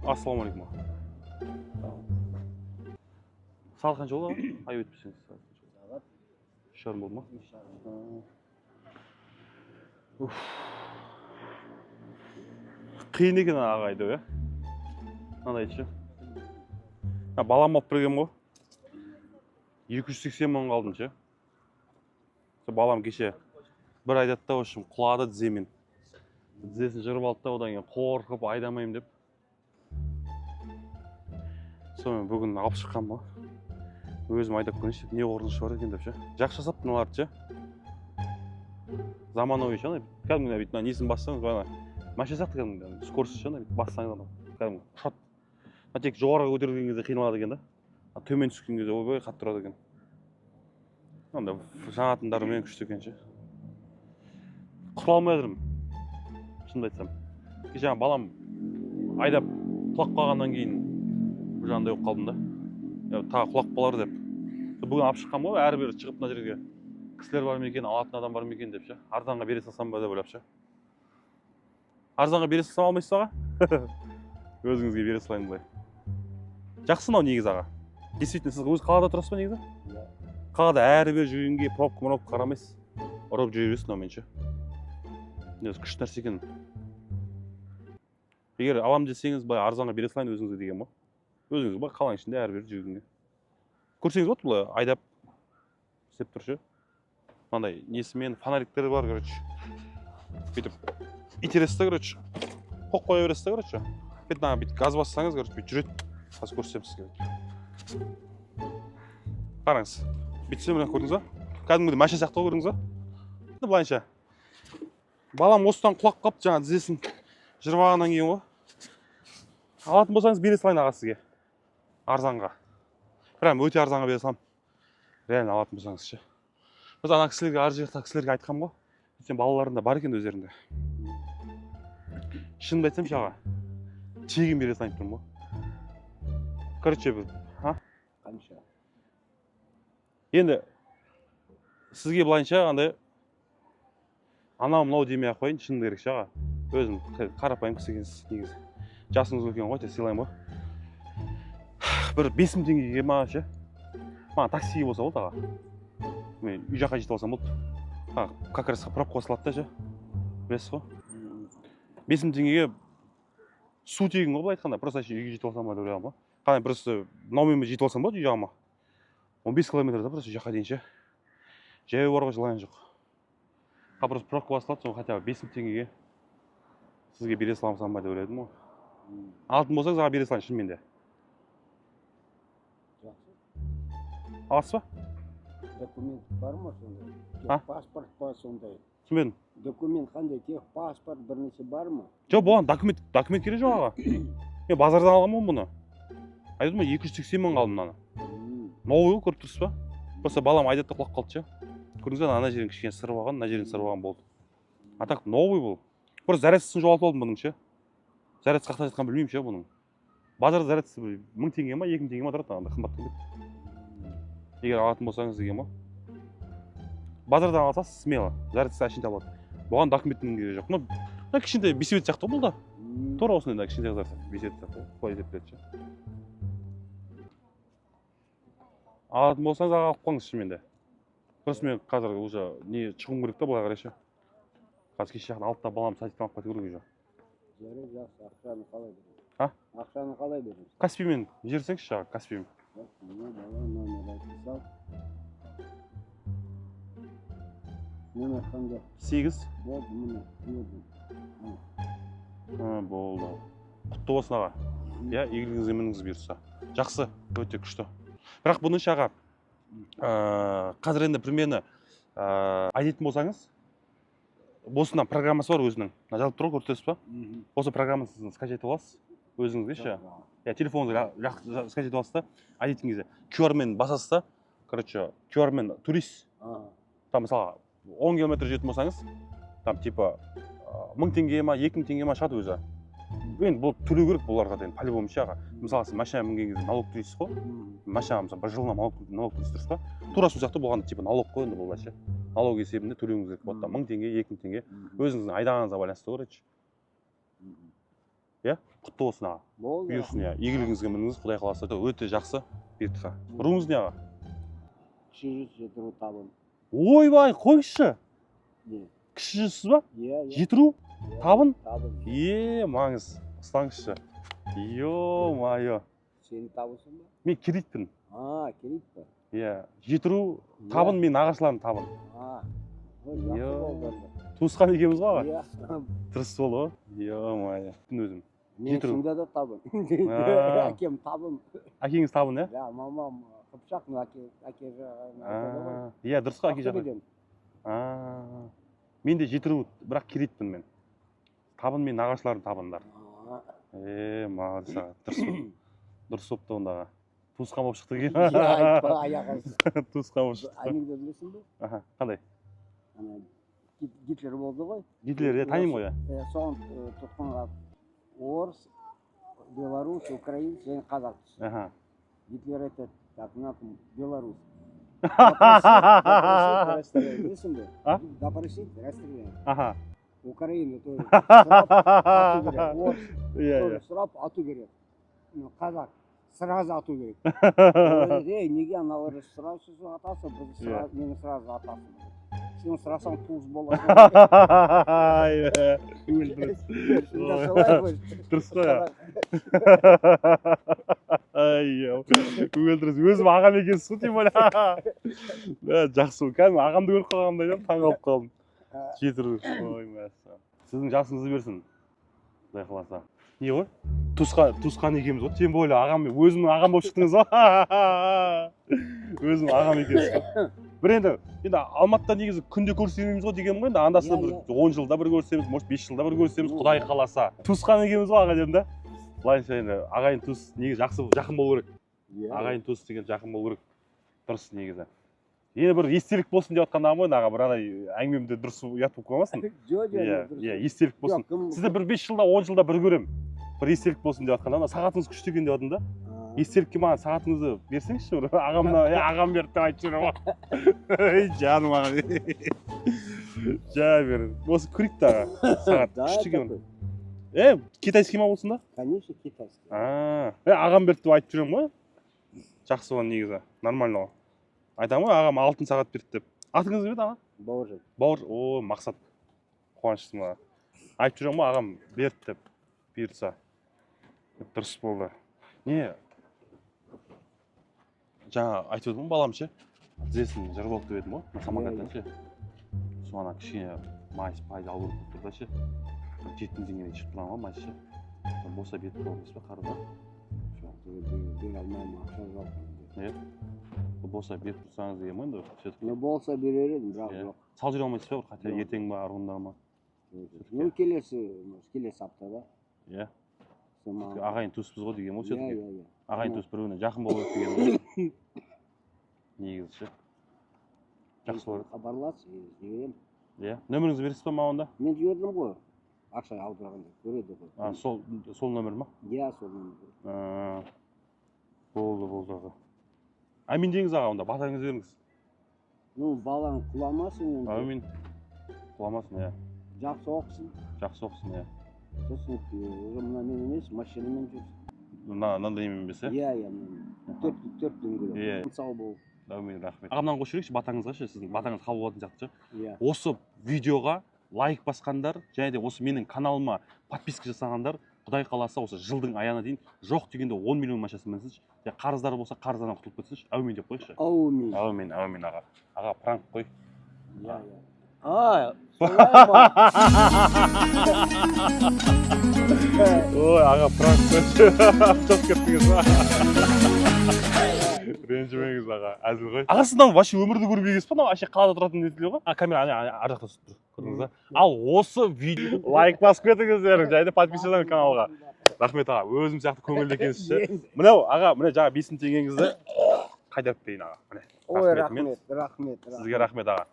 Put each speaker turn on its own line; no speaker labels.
Ассалаумағалейкум. Сағат қанша болды? Ай өтпесеңіз.
Сағат
3:30 болды ма?
3:30.
Қиын екен аға айдау, иә? Мынандай айтшы. Балам алып бергем ғой. 280 мың қалдым ше. Балам кеше бір айдады да, общем, құлады тіземен. Тізесін жырып алды да, одан кейін қорқып айдамайым деп. Сонымен бүгін алып шыққам ба. Өзім айдап көрейінші, не қорқыныш бар екен деп ше. Жақсы жасап мыналарды ше. Заманауи ше, кәдімгі бүйтіп несін бассаңыз, бана машина сияқты кәдімгі скорості ше, бассаңыз кәдімгі ұшады. Тек жоғарыға көтерілген кезде қиналады екен да. Төмен түскен кезде ойбай қатты тұрады екен. Онда жанатындарымен күшті екен ше. Құтыла алмай жатырмын. Шынымды айтсам. Кеше балам айдап құлап қалғаннан кейін бір жағында болып қалдым да. Тағы құлап қалар деп. Бүгін алып шыққам ғой, әрбір шығып мына жерге кісілер бар ма екен, алатын адам бар ма екен деп ше. Арзанға бере салсам ба деп ойлап ше. Арзанға бере салсам алмайсыз аға? Өзіңізге бере салайын былай. Жақсы мынау негізі аға. Действительно, сіз өз қалада тұрасыз ба негізі? Қалада әрбір жүргенге пробка қарамайсыз. Ұрып жүре бересіз мынаумен ше. Негізі күшті нәрсе екен. Егер алам десеңіз, былай арзанға бере салайын өзіңізге деген ба? Өзіңіз былай қаланың ішінде әрбір жүргенге. Көрсеңіз болады былай айдап істеп тұр ше. Мынандай несімен фонариктері бар, короче. Бүйтіп итересіз да, короче. Қоқ қоя бересіз да, короче. Бүйтіп газ бассаңыз, короче, бүйтіп жүреді. Қазір көрсетем сізге. Қараңыз. Бүйтсем мына көрдіңіз ба? Кәдімгідей машина сияқты көрдіңіз ба? Былайынша. Балам осыдан құлап қалып, жаңа тізесін жырып алғаннан кейін ғой. Алатын болсаңыз бере салайын аға сізге. Арзанға. Прям өте арзанға бере салам. Реально алатын болсаңыз ше. Біз ана кісілерге, ар жақтағы кісілерге айтқам ғой. Сен балаларында бар екен өздерінде. Шынымды айтсам ше аға. Тегін бере салайын тұрмын ғой. Короче,
Қанша?
Енді сізге былайынша андай анау мынау демей ақ қояйын, шынында керек ше аға. Өзім қарапайым кісі екенсіз негізі. Жасыңыз үлкен ғой, тез сыйлаймын ғой. Бір 5000 теңгеге ма ше. Маған таксиге болса болды аға. Мен үй жаққа жетіп алсам болды. Как раз пробка қосылады да ше. Білесіз ғой. 5000 теңгеге су тегін ғой былай айтқанда. Просто үйге жетіп алсам ба деп ойлағам ғой. Қандай просто мынаумен жетіп алсам болады үй жағыма. 15 километрда просто үй жаққа дейін ше. Жаяу баруға жылайын жоқ. Просто пробка басылады, соны хотя бы 5000 теңгеге сізге бере саламсам ба деп ойладым ғой. Алтын болсаңыз аға бере салайын шынымен де.
Жақсы.
Аласыз ба?
Документ бар ма сондай? Паспорт па сондай?
Түсінбедім.
Документ қандай? Тек паспорт бірнеше бар ма?
Жоқ, бұған документ керек жоқ аға. Мен базардан алғанмын бұны. Айтып тұрмын 280 мың қалдым мынаны. Новый ғой, көріп тұрсыз ба? Просто балам айдатта құлап қалды ше. Көрдіңіз бе, ана жерін кішкене сырып алған, мына жерін сырып алған болды. А так новый бұл. Просто зарядкасын жоғалтып алдым бұның ше. Зарядкасы қақта жатқанын білмеймін ше бұның. Базарда зарядкасы 1000 теңге ма, 2000 теңге ма тұрады, андай қымбат келеді. Егер алатын болсаңыз деген ма? Базардан алсаңыз смело, зарядкасы әшейін табылады. Бұған документтің керегі жоқ. Мына кішкентай бесебет сияқты бұл да. Тура осындай кішкентай қыздар сияқты, бесебет сияқты. Құлай есептеледі ше. Алатын болсаңыз аға алып қойыңыз шынымен де. Просто мен қазір уже не шығуым керек та былай қарай ше. Қазір кеше жақын алып та балам садиктен алып қайту керек уже.
Жарайды, жақсы. Ақшаны қалай береміз? Ақшаны қалай береміз?
Каспиймен жіберсеңізші аға, Каспиймен.
Мына бала номер айтып сал. Номер қандай?
8.
Болды, міне, бердім.
Болды. Құтты болсын аға. Я, игілігіңізге мініңіз бұйырса. Жақсы, өте күшті. Бірақ бұның аға, қазір енді примерно айдайтын болсаңыз, осынан программасы бар өзінің. Жазылып тұр ғой, көрсетесіз ба? Осы программасын скачать аласыз өзіңізге ше. Телефоныңызға скачать аласыз да, айдайтын кезде QR-мен басасыз да, короче, QR-мен турист. Там мысалы 10 километр жететін болсаңыз, там типа 1000 теңге ма, 2000 теңге ма шығады өзі. Енді бұл төлеу керек бұларға дейін, по-любому ше аға. Мысалы сіз машина мінген кезде налог төлейсіз ғой. Машина мысалы бір жылына налог төлейсіз тұрсыз ба? Тура сол сияқты болғанда типа налог қой енді бұл ше. Налог есебінде төлеуіңіз керек болады. 1000 теңге, 2000 теңге өзіңіздің айдағаныңызға байланысты короче. Иә? құтты болсын аға.
Болды.
Бұйырсын, иә. Игілігіңізге мініңіз, Құдай қаласа өте жақсы. Бердіқа. Руыңыз не аға?
Кіші жүз жетіру табын.
Ойбай, қойшы.
Не?
Кіші жүзсіз ба?
Иә, иә.
Жетіру? Табын?
Табын.
Маңыз. Ұстаңызшы. Йо-майо.
Сен табысың ба?
Мен керейтпін.
Керек па?
Иә. Жетіру табын, мен нағашыларым табын.
Жақсы болды.
Туысқан екеуміз ғой аға?
Иә.
Дұрыс болды ғой? Йо-майо. Мен өзім.
Мен
Жетіру.
шында да табын. Әкем табын.
Әкеңіз табын, иә?
Ja, мамам Қыпшақ, әке жағы.
Иә, дұрыс қой әке жағы. Мен де жетіру, бірақ керейтпін мен. Табын мен нағашыларым табындар. Молодец аға. Дұрыс болыпты ондағы. Туысқан болып шықты екен.
Айтпа, аяғы.
Туысқан болып шықты.
Айныңды білесің бе?
Қандай?
Гитлер болды ғой.
Гитлер, танимын ғой, иә.
Соған тұтқынға орыс, белорус, украинец және қазақ түсті. Гитлер айтады, так, мына кім белорус. Білесің бе? Допросить, расстреляй. Украина тоже сұрап, ату керек. Орыс тоже сұрап, ату керек. Қазақ сразу ату керек. Неге аналары сразу атасы, мені сразу атасы. Сен сұрасаң туыс болады.
Дұрыс қой, өлдіріз. Өзім ағам екенсіз ғой, тем более. Жақсы, кәдімгі ағамды көріп қалғандай таң қалып қалдым. Жетіру. Сіздің жасыңызды берсін. Құдай қаласа. Не ғой? Туысқан екеміз ғой, тем более ағам, өзімнің ағам болып шықтыңыз ғой. Өзім ағам екенсіз ғой. Бір енді Алматыда негізі күнде көрсемейміз ғой дегенім ғой, енді андасында бір 10 жылда бір көрсеміз, может 5 жылда бір көрсеміз, Құдай қаласа. Туысқан екеміз ғой аға дедім да. Былайынша енді ағайын туыс негізі жақын болу керек. Ағайын туыс деген жақын болу керек. Дұрыс негізі. Енді бір естелік болсын деп жатқандағым ғой, аға, бір андай әңгімемде дұрыс ұят болып қалмасын. Иә, естелік болсын. Сізді бір 5 жылда, 10 жылда бір көрем. Бір естелік болсын деп жатқанда, сағатыңыз күшті екен деп жатырмын да. Естелікке маған сағатыңызды берсеңізші, ағам берді деп айтып жүрмін ғой. Жаным аға. Жа бер. Осы көрейік та аға. Сағат күшті екен. Китайский ма болсын да?
Конечно, китайский.
Ағам берді деп айтып жүремін ғой. Жақсы болған негізі. Нормально ғой. Айтамын ғой, ағам алтын сағат берді деп. Атыңыз кім еді аға?
Бауыржан.
Бауыр, мақсат. Қуаныштымын аға. Айтып жүремін ғой, ағам берді деп. Бұйыртса. Дұрыс болды. Не? Жаңа айтып өтім балам ше, тізесін жырып алып деп едім ғой, самокаттан ше. Соған кішкене майыс пайда алу тұрды да ше. 7 теңгеден шығып тұрған ғой майыс ше. Болса бетіп болмас па қарда?
Бер алмаймын, ақша жоқ.
Болса беріп тұрсаңыз деген ғой енді.
Болса берер едім, бірақ жоқ.
Сал жүре алмайсыз ба, хотя ертең ба, арғында ма?
Келесі аптада.
Иә. Ағайын туыспыз ғой деген ғой все-таки. Ағайын туыс бір-біріне жақын болу керек деген ғой. Негізі ше. Жақсы болады.
Хабарлас, жіберем.
Иә. Нөміріңізді бересіз ба маған да?
Мен жібердім ғой. Ақша алдырғанда көреді ғой.
Сол нөмір ма?
Иә, сол нөмір.
Болды аға. Әмин деңіз аға, онда батаңыз беріңіз.
Балаң құламасын.
Әмин. Құламасын, иә.
Жақсы оқысын,
иә.
Сосын мына мен емес, машинамен жүрсін.
Мынандай немен емес, иә?
Иә, төрт дөңгелек. Сау бол.
Әмин, рахмет. Ағамнан қойшы батаңызға ше, сіздің батаңыз қабыл болатын сияқты ше.
Иә.
Осы видеоға лайк басқандар, және де осы менің каналыма подписка жасағандар, Құдай қаласа осы жылдың аяғына дейін жоқ дегенде 10 миллион машасын мінсінші. Қарыздары болса қарыздардан құтылып кетсінші. Әумин деп қойшы. Әумин аға. Аға, пранк қой.
Иә. Солай ма?
Ой, аға, пранк қойшы. Жоқ кеттіңіз ба? Ренжімеңіз аға, әзіл ғой. Аға, сіздің вообще өмірді көрмегенсіз ба? Вообще қалада тұратын несілер ғой? Камера ар жақта түсіп тұр. Көрдіңіз ба? Ал осы видео лайк басып кетіңіздер, және подписчидан каналға. Рахмет аға, өзім сияқты көңілді екенсіз ше. Мынау аға, міне жаңа 5 теңгеңізді қайтарып берейін аға.
Ой, рахмет.
Сізге рахмет аға.